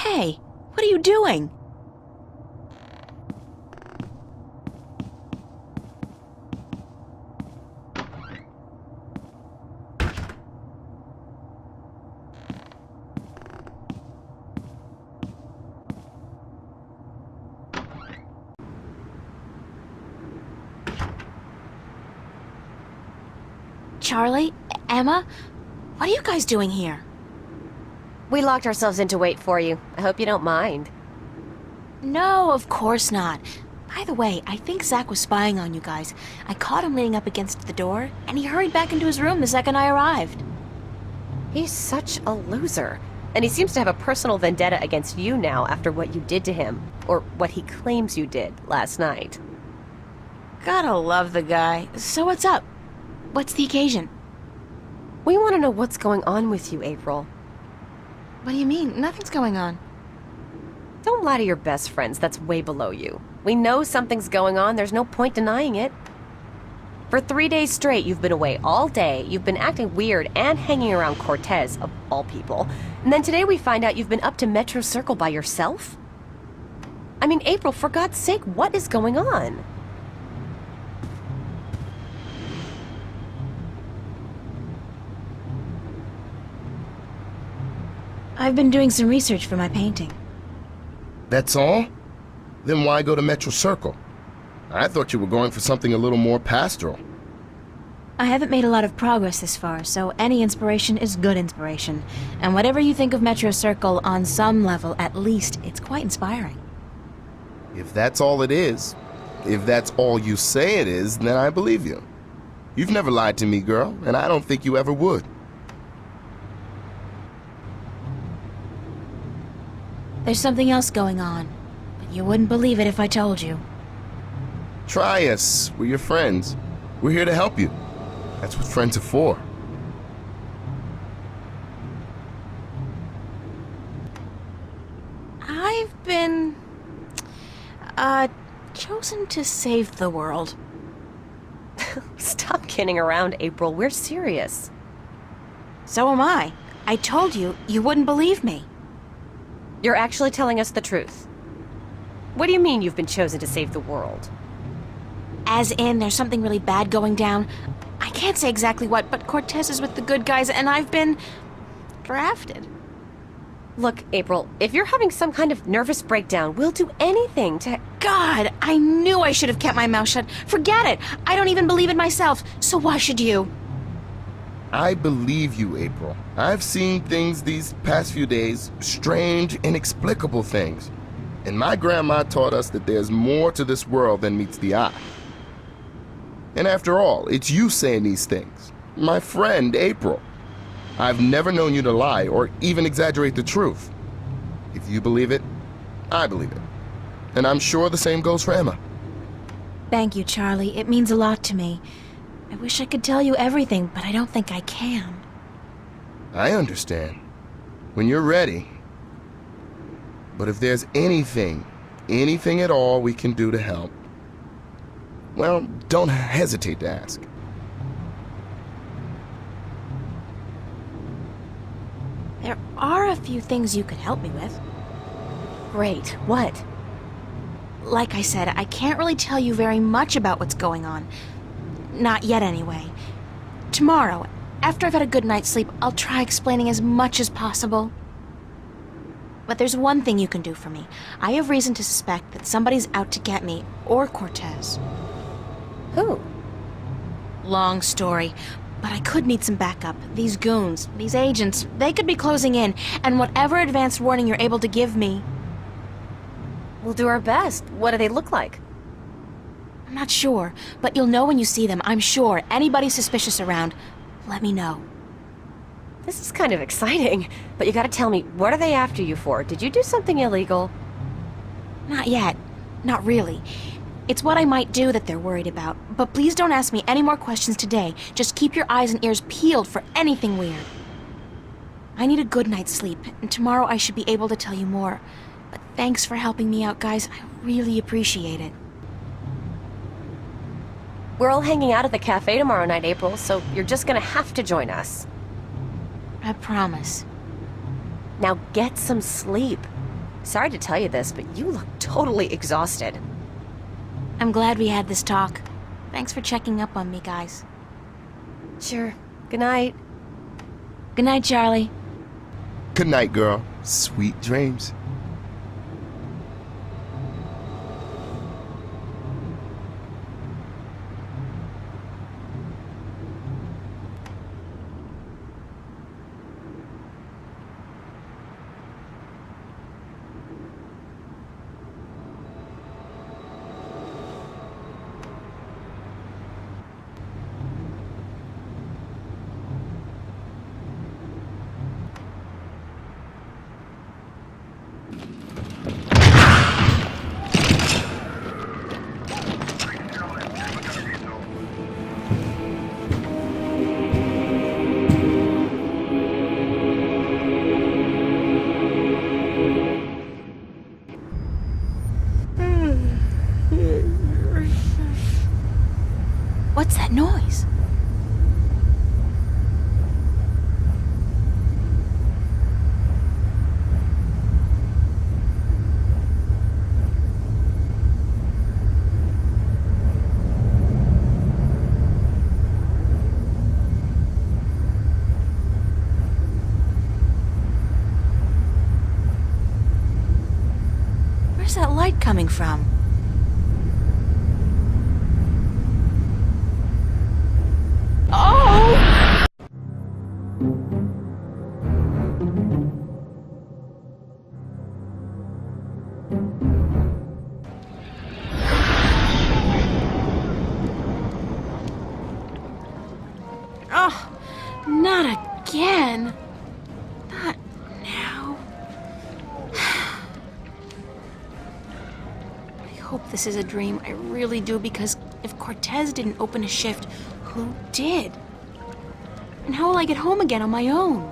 Hey, what are you doing? Charlie? Emma? What are you guys doing here? We locked ourselves in to wait for you. I hope you don't mind. No, of course not. By the way, I think Zach was spying on you guys. I caught him leaning up against the door, and he hurried back into his room the second I arrived. He's such a loser. And he seems to have a personal vendetta against you now after what you did to him. Or what he claims you did last night. Gotta love the guy. So what's up? What's the occasion? We want to know what's going on with you, April. What do you mean? Nothing's going on. Don't lie to your best friends, that's way below you. We know something's going on, there's no point denying it. For 3 days straight, you've been away all day, you've been acting weird and hanging around Cortez, of all people. And then today we find out you've been up to Metro Circle by yourself? I mean, April, for God's sake, what is going on? I've been doing some research for my painting. That's all? Then why go to Metro Circle? I thought you were going for something a little more pastoral. I haven't made a lot of progress this far, so any inspiration is good inspiration. And whatever you think of Metro Circle, on some level, at least, it's quite inspiring. If that's all it is, if that's all you say it is, then I believe you. You've never lied to me, girl, and I don't think you ever would. There's something else going on, but you wouldn't believe it if I told you. Try us. We're your friends. We're here to help you. That's what friends are for. I've been... chosen to save the world. Stop kidding around, April. We're serious. So am I. I told you, you wouldn't believe me. You're actually telling us the truth. What do you mean you've been chosen to save the world? As in, there's something really bad going down. I can't say exactly what, but Cortez is with the good guys, and I've been... drafted. Look, April, if you're having some kind of nervous breakdown, we'll do anything to... God, I knew I should have kept my mouth shut. Forget it. I don't even believe it myself, so why should you? I believe you, April. I've seen things these past few days, strange, inexplicable things. And my grandma taught us that there's more to this world than meets the eye. And after all, it's you saying these things. My friend, April. I've never known you to lie or even exaggerate the truth. If you believe it, I believe it. And I'm sure the same goes for Emma. Thank you, Charlie. It means a lot to me. I wish I could tell you everything, but I don't think I can. I understand. When you're ready. But if there's anything at all we can do to help, well, don't hesitate to ask. There are a few things you could help me with. Great. What? Like I said, I can't really tell you very much about what's going on. Not yet, anyway. Tomorrow, after I've had a good night's sleep, I'll try explaining as much as possible. But there's one thing you can do for me. I have reason to suspect that somebody's out to get me, or Cortez. Who? Long story, but I could need some backup. These goons, these agents, they could be closing in, and whatever advance warning you're able to give me... We'll do our best. What do they look like? I'm not sure, but you'll know when you see them, I'm sure. Anybody suspicious around, let me know. This is kind of exciting, but you gotta tell me, what are they after you for? Did you do something illegal? Not yet. Not really. It's what I might do that they're worried about. But please don't ask me any more questions today. Just keep your eyes and ears peeled for anything weird. I need a good night's sleep, and tomorrow I should be able to tell you more. But thanks for helping me out, guys. I really appreciate it. We're all hanging out at the cafe tomorrow night, April, so you're just gonna have to join us. I promise. Now get some sleep. Sorry to tell you this, but you look totally exhausted. I'm glad we had this talk. Thanks for checking up on me, guys. Sure. Good night. Good night, Charlie. Good night, girl. Sweet dreams. What's that noise? Where's that light coming from? Oh! Oh, not again. Not now. I hope this is a dream. I really do, because if Cortez didn't open a shift, who did? And how will I get home again on my own?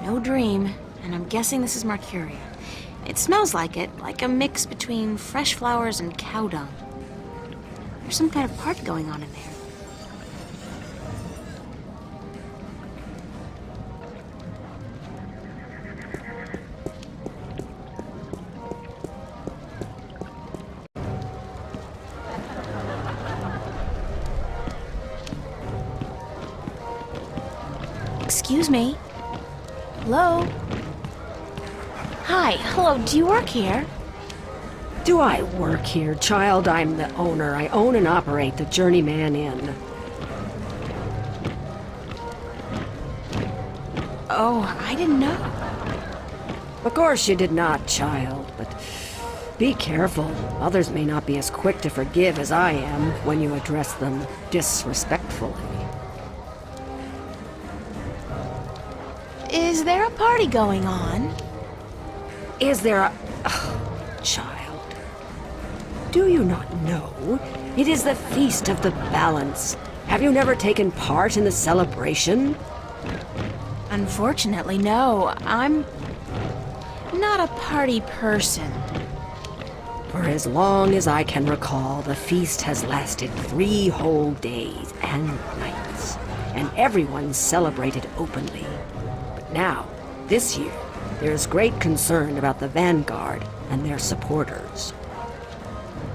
No dream, and I'm guessing this is Marcuria. It smells like it, like a mix between fresh flowers and cow dung. There's some kind of party going on in there. Excuse me. Hello? Hi, hello, do you work here? Do I work here, child? I'm the owner. I own and operate the Journeyman Inn. Oh, I didn't know. Of course you did not, child, but be careful. Others may not be as quick to forgive as I am when you address them disrespectfully. Is there a party going on? Is there a... Oh, child. Do you not know? It is the Feast of the Balance. Have you never taken part in the celebration? Unfortunately, no. I'm not a party person. For as long as I can recall, the feast has lasted 3 whole days and nights, and everyone celebrated openly. But now, this year, there's great concern about the Vanguard and their supporters.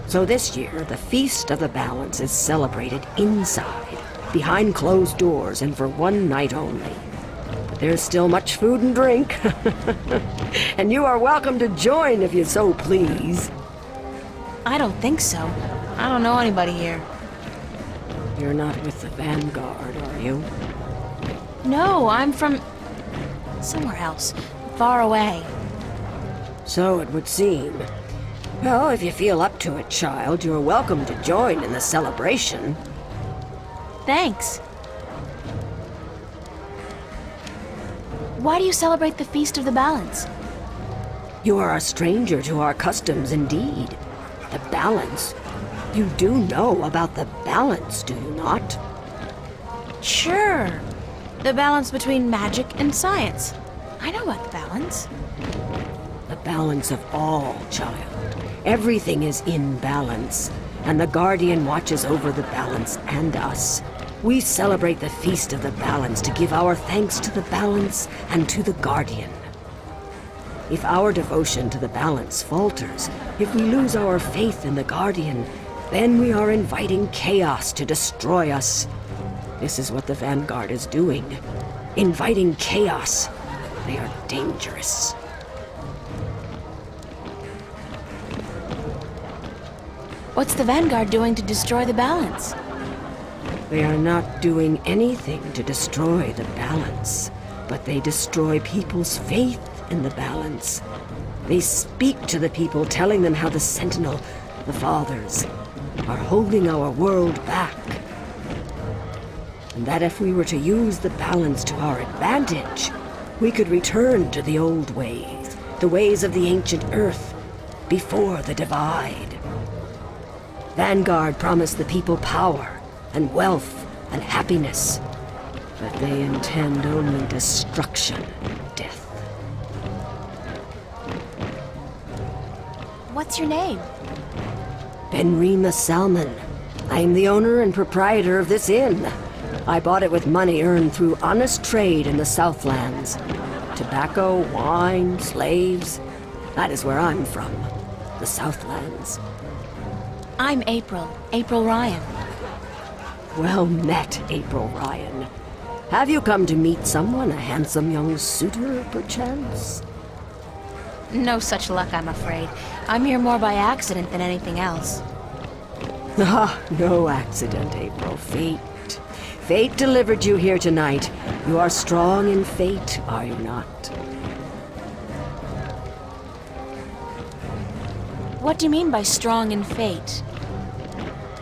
So this year, the Feast of the Balance is celebrated inside, behind closed doors, and for 1 night only. But there's still much food and drink, and you are welcome to join if you so please. I don't think so. I don't know anybody here. You're not with the Vanguard, are you? No, I'm from somewhere else, far away. So it would seem. Well, if you feel up to it, child, you're welcome to join in the celebration. Thanks. Why do you celebrate the Feast of the Balance? You are a stranger to our customs indeed. The balance. You do know about the balance, do you not? Sure. The balance between magic and science. I know about the balance. The balance of all, child. Everything is in balance, and the Guardian watches over the balance and us. We celebrate the Feast of the Balance to give our thanks to the Balance and to the Guardian. If our devotion to the Balance falters, if we lose our faith in the Guardian, then we are inviting chaos to destroy us. This is what the Vanguard is doing. Inviting chaos. They are dangerous. What's the Vanguard doing to destroy the balance? They are not doing anything to destroy the Balance, but they destroy people's faith in the Balance. They speak to the people, telling them how the Sentinel, the Fathers, are holding our world back. And that if we were to use the Balance to our advantage, we could return to the old ways, the ways of the ancient Earth, before the Divide. Vanguard promised the people power and wealth and happiness, but they intend only destruction and death. What's your name? Benrima Salmon. I am the owner and proprietor of this inn. I bought it with money earned through honest trade in the Southlands. Tobacco, wine, slaves. That is where I'm from. The Southlands. I'm April Ryan. Well met, April Ryan. Have you come to meet someone, a handsome young suitor, perchance? No such luck, I'm afraid. I'm here more by accident than anything else. Ah, no accident, April. Fate. Fate delivered you here tonight. You are strong in fate, are you not? What do you mean by strong in fate?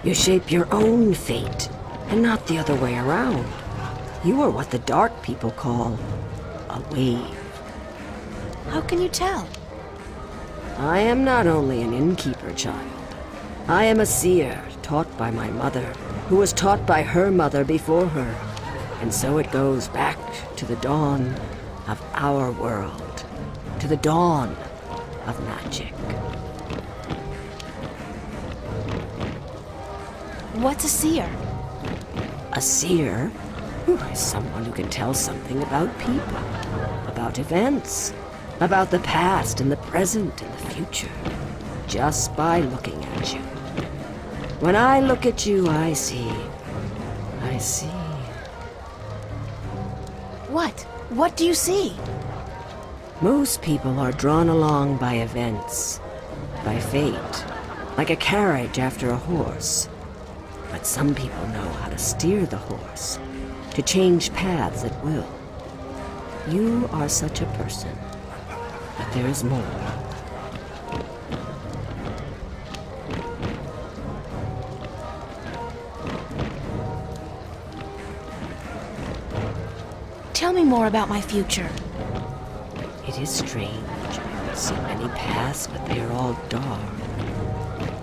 You shape your own fate, and not the other way around. You are what the Dark people call a wave. How can you tell? I am not only an innkeeper, child. I am a seer, taught by my mother, who was taught by her mother before her. And so it goes back to the dawn of our world, to the dawn of magic. What's a seer? A seer is someone who can tell something about people, about events, about the past and the present and the future, just by looking at you. When I look at you, I see. What? What do you see? Most people are drawn along by events, by fate, like a carriage after a horse. But some people know how to steer the horse, to change paths at will. You are such a person, but there is more. Tell me more about my future. It is strange. So many paths, but they are all dark.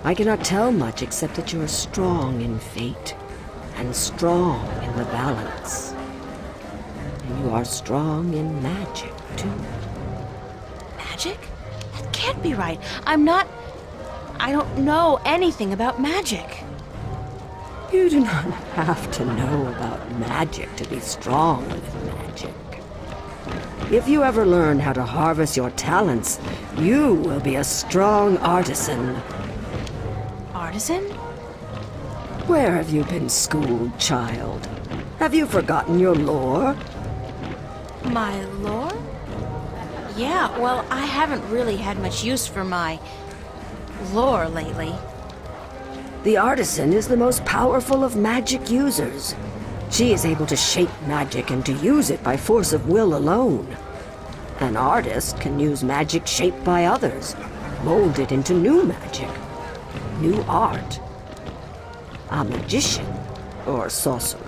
I cannot tell much except that you are strong in fate, and strong in the balance. And you are strong in magic, too. Magic? That can't be right. I don't know anything about magic. You do not have to know about magic to be strong with magic. If you ever learn how to harvest your talents, you will be a strong artisan. Artisan? Where have you been schooled, child? Have you forgotten your lore? My lore? Yeah, well, I haven't really had much use for my lore lately. The artisan is the most powerful of magic users. She is able to shape magic and to use it by force of will alone. An artist can use magic shaped by others, mold it into new magic, new art. A magician, or sorcerer,